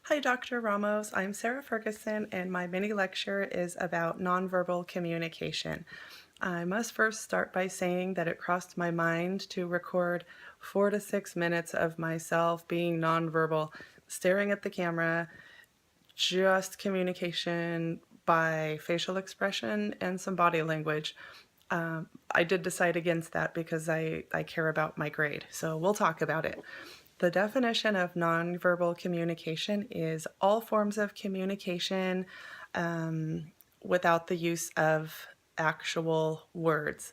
Hi, Dr. Ramos. I'm Sarah Ferguson, and my mini lecture is about nonverbal communication. I must first start by saying that it crossed my mind to record 4 to 6 minutes of myself being nonverbal, staring at the camera, just communication by facial expression and some body language. I did decide against that because I care about my grade, so we'll talk about it. The definition of nonverbal communication is all forms of communication without the use of actual words.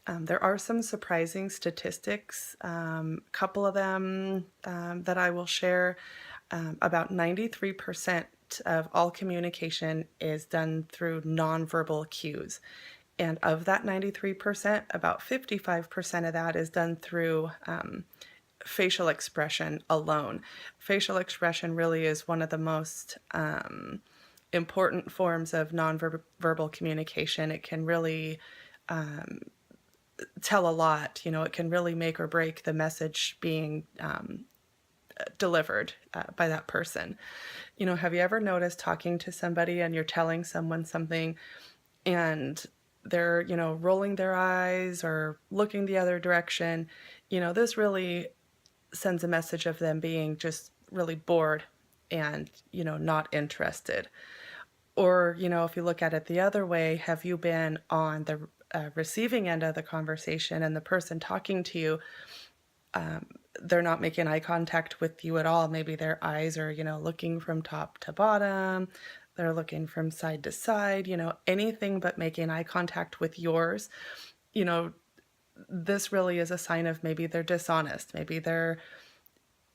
There are some surprising statistics, a couple of them that I will share. About 93% of all communication is done through nonverbal cues. And of that 93%, about 55% of that is done through facial expression alone. Facial expression really is one of the most important forms of nonverbal communication. It can really tell a lot. It can really make or break the message being delivered by that person. Have you ever noticed talking to somebody and you're telling someone something and they're, rolling their eyes or looking the other direction? This really sends a message of them being just really bored and, not interested. Or, if you look at it the other way, have you been on the receiving end of the conversation and the person talking to you, they're not making eye contact with you at all. Maybe their eyes are, looking from top to bottom. They're looking from side to side, anything but making eye contact with yours. This really is a sign of maybe they're dishonest. Maybe they're,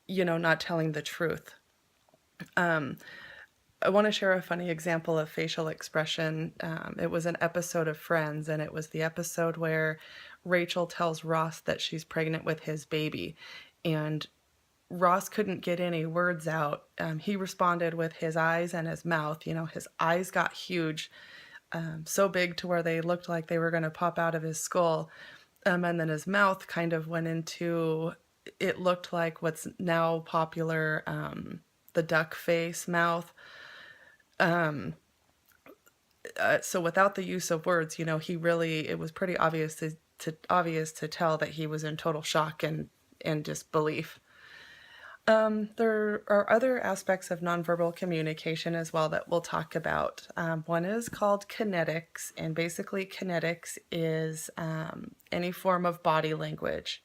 not telling the truth. I want to share a funny example of facial expression. It was an episode of Friends, and it was the episode where Rachel tells Ross that she's pregnant with his baby. And Ross couldn't get any words out. He responded with his eyes and his mouth. His eyes got huge, so big to where they looked like they were going to pop out of his skull. And then his mouth kind of went into, it looked like what's now popular, the duck face mouth. So without the use of words, he really, it was pretty obvious to tell that he was in total shock and disbelief. There are other aspects of nonverbal communication as well that we'll talk about. One is called kinetics, and basically kinetics is any form of body language.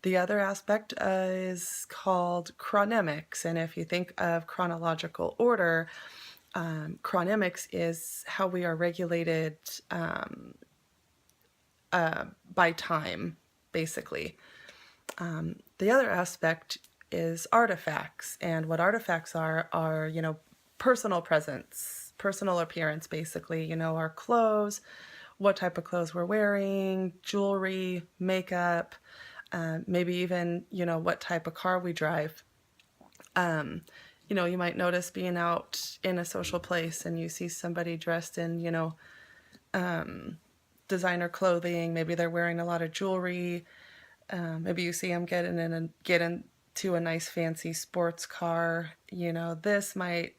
The other aspect is called chronemics, and if you think of chronological order, chronemics is how we are regulated by time, basically. The other aspect is artifacts, and what artifacts are personal presence, personal appearance, basically. Our clothes, what type of clothes we're wearing, jewelry, makeup, maybe even what type of car we drive. You might notice being out in a social place and you see somebody dressed in designer clothing. Maybe they're wearing a lot of jewelry. Maybe you see them get into a nice fancy sports car. This might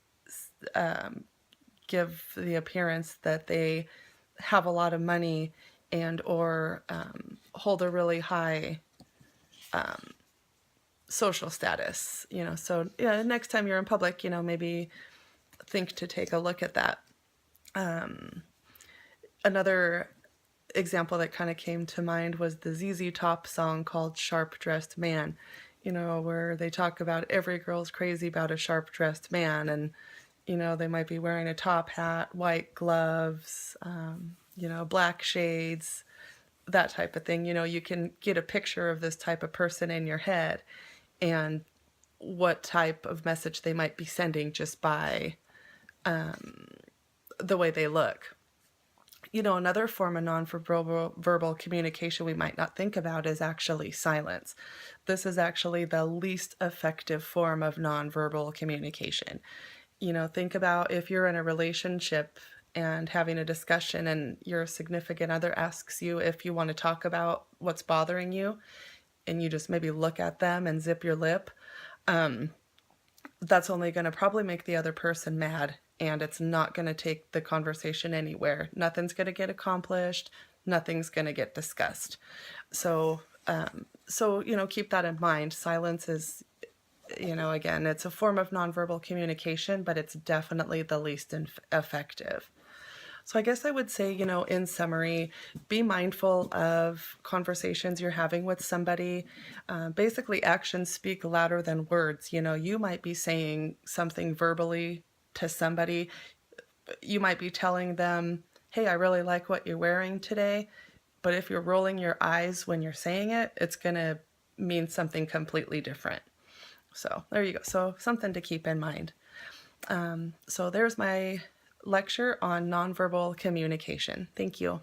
give the appearance that they have a lot of money and or hold a really high social status. So yeah, next time you're in public, maybe think to take a look at that. Another example that kind of came to mind was the ZZ Top song called Sharp Dressed Man, where they talk about every girl's crazy about a sharp dressed man, and they might be wearing a top hat, white gloves, black shades, that type of thing. You can get a picture of this type of person in your head and what type of message they might be sending just by the way they look. Another form of nonverbal communication we might not think about is actually silence. This is actually the least effective form of nonverbal communication. Think about if you're in a relationship and having a discussion and your significant other asks you if you want to talk about what's bothering you, and you just maybe look at them and zip your lip. that's only going to probably make the other person mad, and it's not going to take the conversation anywhere. Nothing's going to get accomplished, nothing's going to get discussed. So keep that in mind. Silence is, again, it's a form of nonverbal communication, but it's definitely the least effective. So I guess I would say, in summary, be mindful of conversations you're having with somebody. Basically, actions speak louder than words. You might be saying something verbally to somebody. You might be telling them, hey, I really like what you're wearing today. But if you're rolling your eyes when you're saying it, it's going to mean something completely different. So there you go. So something to keep in mind. So there's my lecture on nonverbal communication. Thank you.